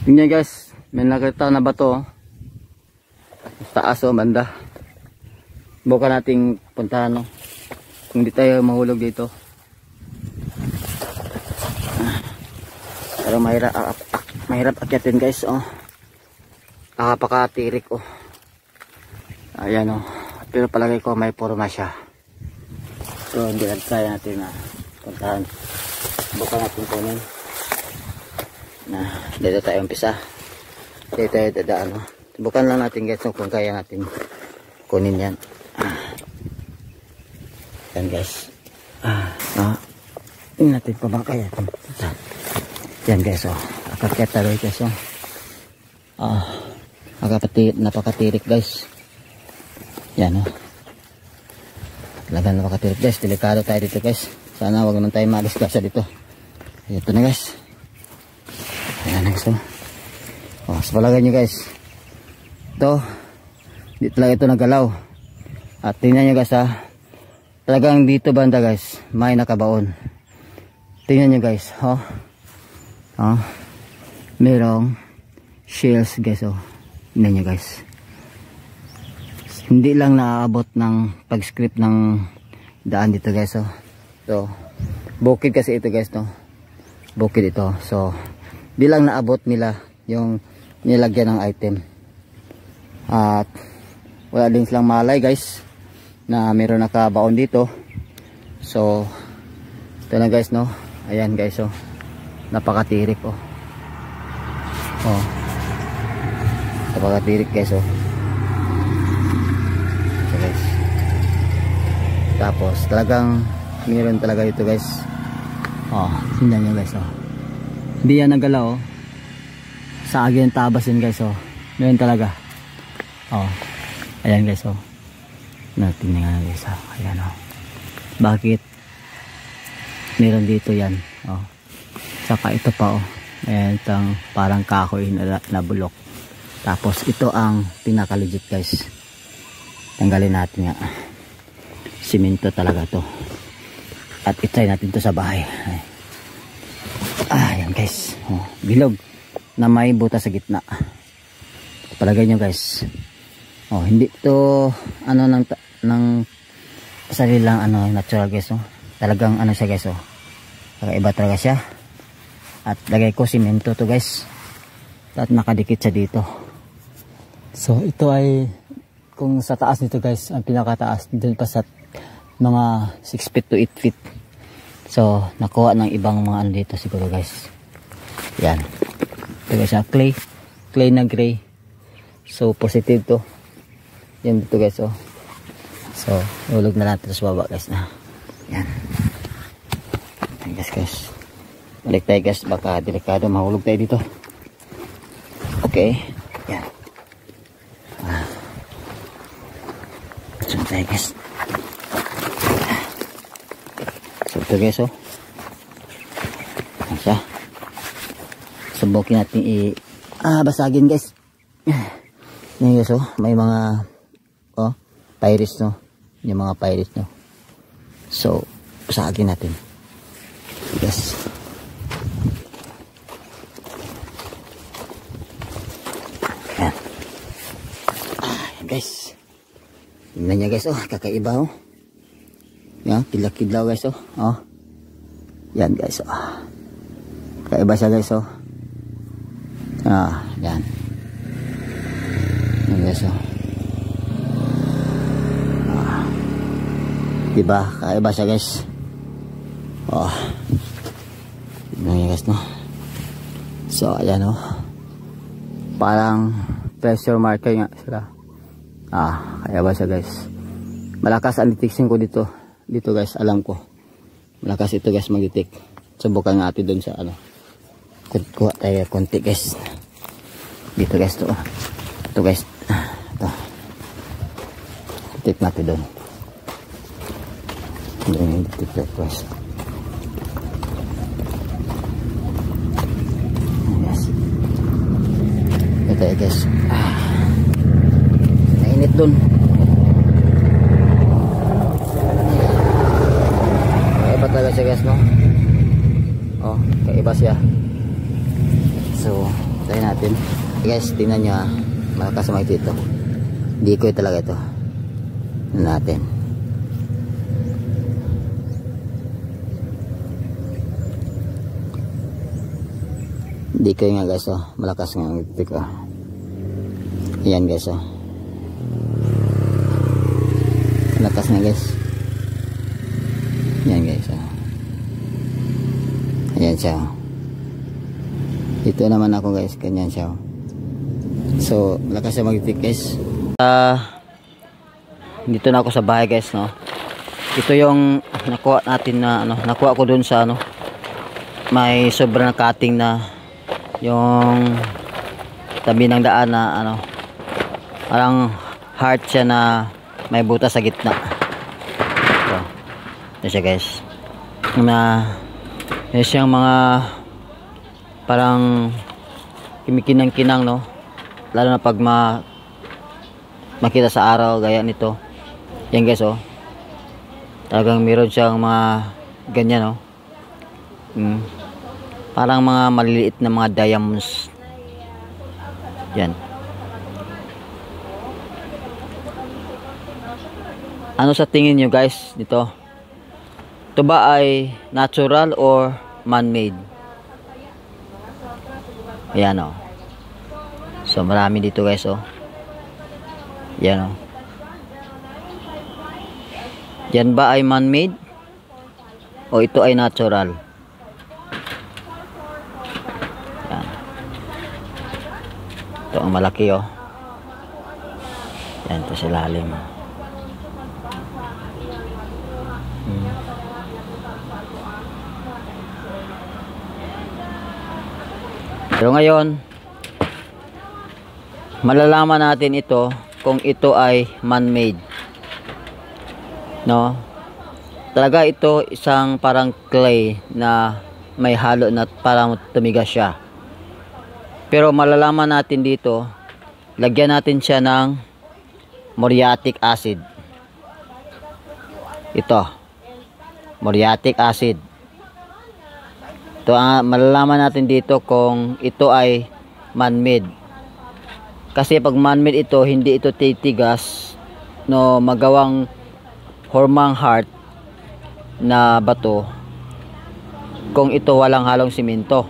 Tingnan guys, may nakita na bato. Taas o banda. Bukan nating puntahan no. Kung di tayo mahulog dito. Pero mahirap akyatin guys oh. Nakapakatirik oh. Ayan oh. Pero palagay ko may forma siya. So hindi lang kaya natin na puntahan. Bukan natin kunin. Dito tayo umpisa. Dito tayo dadaan. Subukan lang natin guys kung kaya natin kunin yan. Yan guys. Tingnan natin pa bang kaya. Yan guys oh. Akakyat tayo guys oh. Napakatirik guys. Yan oh. Talagang napakatirik guys. Delikado tayo dito guys. Sana wag naman tayo maalis-gasa dito. Ito na guys. Ayan guys oh. Sa palagay nyo guys, ito dito lang ito nagalaw. At tingnan nyo guys talagang dito banda guys may nakabaon. Tingnan nyo guys oh. Merong shells guys oh. Tingnan nyo guys, hindi lang naaabot ng pag-script ng daan dito guys oh. So bukid kasi ito guys no. Bukid ito. So di lang naabot nila yung nilagyan ng item. At wala din silang malay guys na meron nakabaon dito. So ito na guys no. Ayan guys oh. Napakatirik oh. Napakatirik guys oh. So guys. Tapos talagang meron talaga dito guys. Tingnan nyo guys oh. Hindi yan nagalaw oh. Sa agyan tabas yun guys oh. Meron talaga. Ayan guys oh. Tingnan nga guys oh. Ayan oh. Bakit meron dito yan oh. Saka ito pa oh. Ayan itong parang kahoy na bulok. Tapos ito ang pinaka legit guys. Tanggalin natin nga. Simento talaga to. At itry natin to sa bahay. Ayan guys oh, bilog na may butas sa gitna. Palagay nyo guys oh, hindi to ano ng sarilang ano natural guys oh. Talagang ano siya guys oh. Kakaiba talaga siya. At lagay ko simento to guys. At nakadikit siya dito. So ito ay kung sa taas nito guys, ang pinakataas dun pa sa mga 6 feet to 8 feet. So nakuha ng ibang mga ano dito siguro guys. Yan. Ito guys clay na gray. So positive to. Yan dito guys oh. So ulog na natin sa baba guys na. Yan. Yan guys. Balik tayo guys, baka delikado mahulog tayo dito. Okay. Yan. So tayo guys. So ito guys oh. Ayan siya. Subukin natin basagin guys. Yan guys oh. May mga pirates no. Yung mga pirates no. So basagin natin. Yes. Ayan. Ayan guys. Tingnan niya guys oh. Kakaiba oh. Yan, kidlaw guys oh. Yan guys oh. Kaiba siya guys oh. Yan. Yan guys oh. Diba? Kaiba siya guys. Tingnan niya guys no. So ayan oh. Parang pressure marker nga sila. Kaiba siya guys. Malakas ang detection ko dito. Dito guys, alam ko malakas ito guys mag-detect. Subukan natin dun sa ano. Kuha tayo konti guys. Dito guys to. Ito guys. Ito. Detect natin dun. Yung detect guys. Yes. Ito tayo guys. Nainit dun. Talaga siya guys no. Kaiba siya. So tayo natin. natin. Guys, tingnan nyo malakas sa mga ito. Decoy talaga ito. Natin. Decoy nga guys, malakas nga ang ito. Ayan guys, malakas nga guys. Ayan guys, ayan siya. Ito naman ako guys, ganyan siya. So, malakas siya mag-pick guys. Dito na ako sa bahay guys, no. Ito yung nakuha natin na nakuha ko dun sa may sobrang cutting na yung tabi ng daan na parang heart siya na may butas sa gitna. Ito siya guys. Yun siyang mga parang kimikinang-kinang, no, lalo na pag makita sa araw gaya nito. Yan guys, talagang meron siyang mga ganyan, parang mga maliliit na mga diamonds. Yan. Ano sa tingin nyo guys dito? Ito ba ay natural or man-made? Ayan, so marami dito guys, yan, yan ba ay man-made o ito ay natural? Yan. Ito ang malaki, yan, ito sa lalim. Pero ngayon, malalaman natin ito kung ito ay man-made, no? Talaga ito isang parang clay na may halo na parang tumigas siya. Pero malalaman natin dito, lagyan natin siya ng muriatic acid. Ito, muriatic acid. Ito ang malalaman natin dito kung ito ay man-made. Kasi pag man-made ito, hindi ito titigas, no, magawang hormang heart na bato kung ito walang halong simento.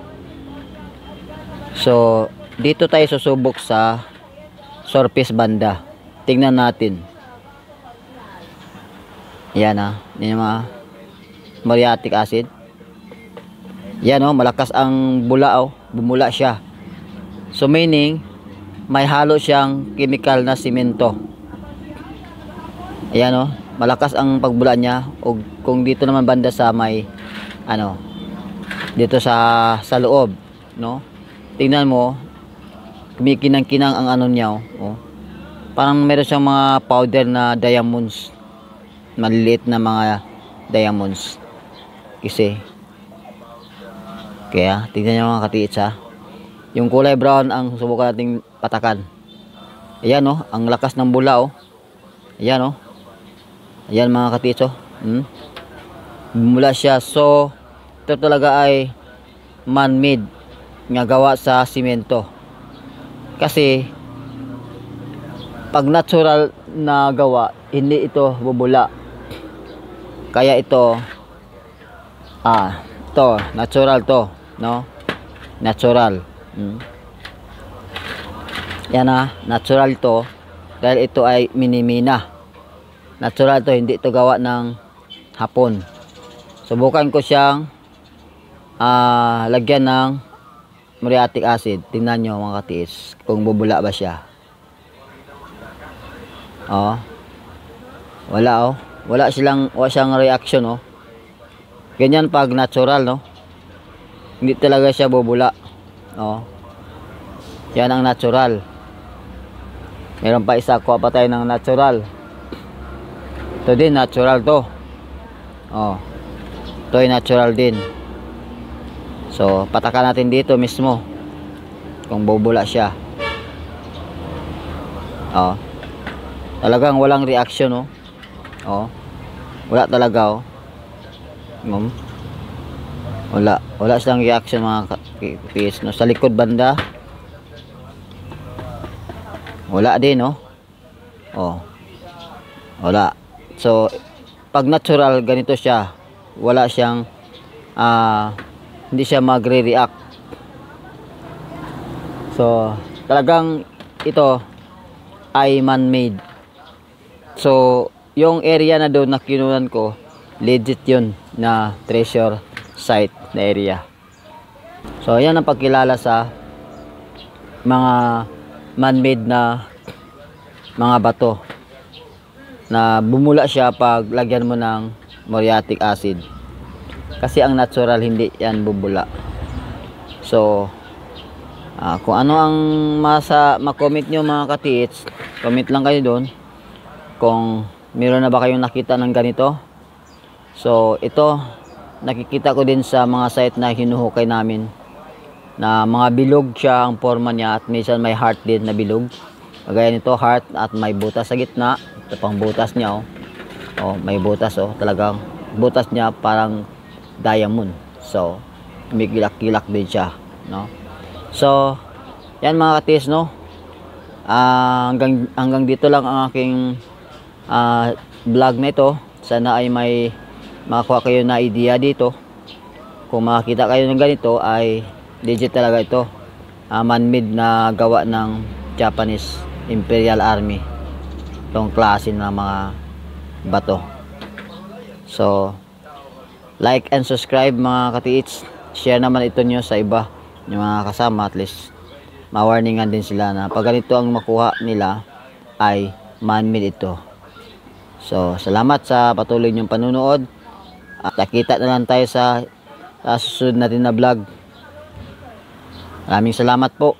So dito tayo susubok sa surface banda. Tingnan natin. Yan, yung mga muriatic acid. Yan, malakas ang bula, bumula siya. So meaning may halo siyang chemical na simento. Ayan, malakas ang pagbula niya. O kung dito naman banda sa may dito sa loob, no? Tingnan mo, kumikinang-kinang ang niya, parang meron siyang mga powder na diamonds. Maliliit na mga diamonds. Kasi kaya tingnan niyo mga katiits, yung kulay brown ang subukan nating patakan. Ayan, ang lakas ng bula, ayan, ayan mga katiits, bumula siya. So ito talaga ay man-made, nga gawa sa simento. Kasi pag natural na gawa, hindi ito bubula. Kaya ito ito natural to, no? Natural. Yan, natural to dahil ito ay minimina. Natural to, hindi ito gawa ng hapon. Subukan ko siyang lagyan ng muriatic acid. Tingnan nyo mga katiis kung bubula ba siya. Wala siyang reaction, ganyan pag natural, no? Hindi talaga siya bubula, yan ang natural. Meron pa isa, kuha pa tayo ng natural. Ito din natural to. Ito ay natural din. So patakan natin dito mismo kung bubula siya. Talagang walang reaction, wala talaga, wala silang reaction mga katiis, no? Sa likod banda Wala din, no? Oh. Wala. So, pag natural, ganito siya. Wala siyang, hindi siya magre-react. So, talagang ito ay man-made. So, yung area na doon na kinunan ko, legit yun na treasure site na area. So, yan ang pagkilala sa mga man-made na mga bato na bumula siya pag lagyan mo ng muriatic acid. Kasi ang natural hindi yan bubula. So, kung ano ang ma-comment nyo mga katiits, comment lang kayo doon kung meron na ba kayong nakita ng ganito. So, ito nakikita ko din sa mga site na hinuhukay namin na mga bilog siya ang forma niya at minsan may heart din na bilog. Kagaya nito, heart at may butas sa gitna. Ito pang butas niya, oh. Oh, may butas, oh. Talagang butas niya parang diamond. So, may kilak-kilak din siya, no? So, yan mga katis, no? Hanggang dito lang ang aking vlog na ito. Sana ay may makakuha kayo na idea dito. Kung makakita kayo ng ganito ay legit talaga ito, man-made na gawa ng Japanese Imperial Army, itong klase ng mga bato. So, like and subscribe mga katiits. Share naman ito nyo sa iba, yung mga kasama, at least ma-warningan din sila na pag ganito ang makuha nila ay man-made ito. So, salamat sa patuloy niyong panunood at nakita na lang tayo sa susunod natin na vlog. Maraming salamat po.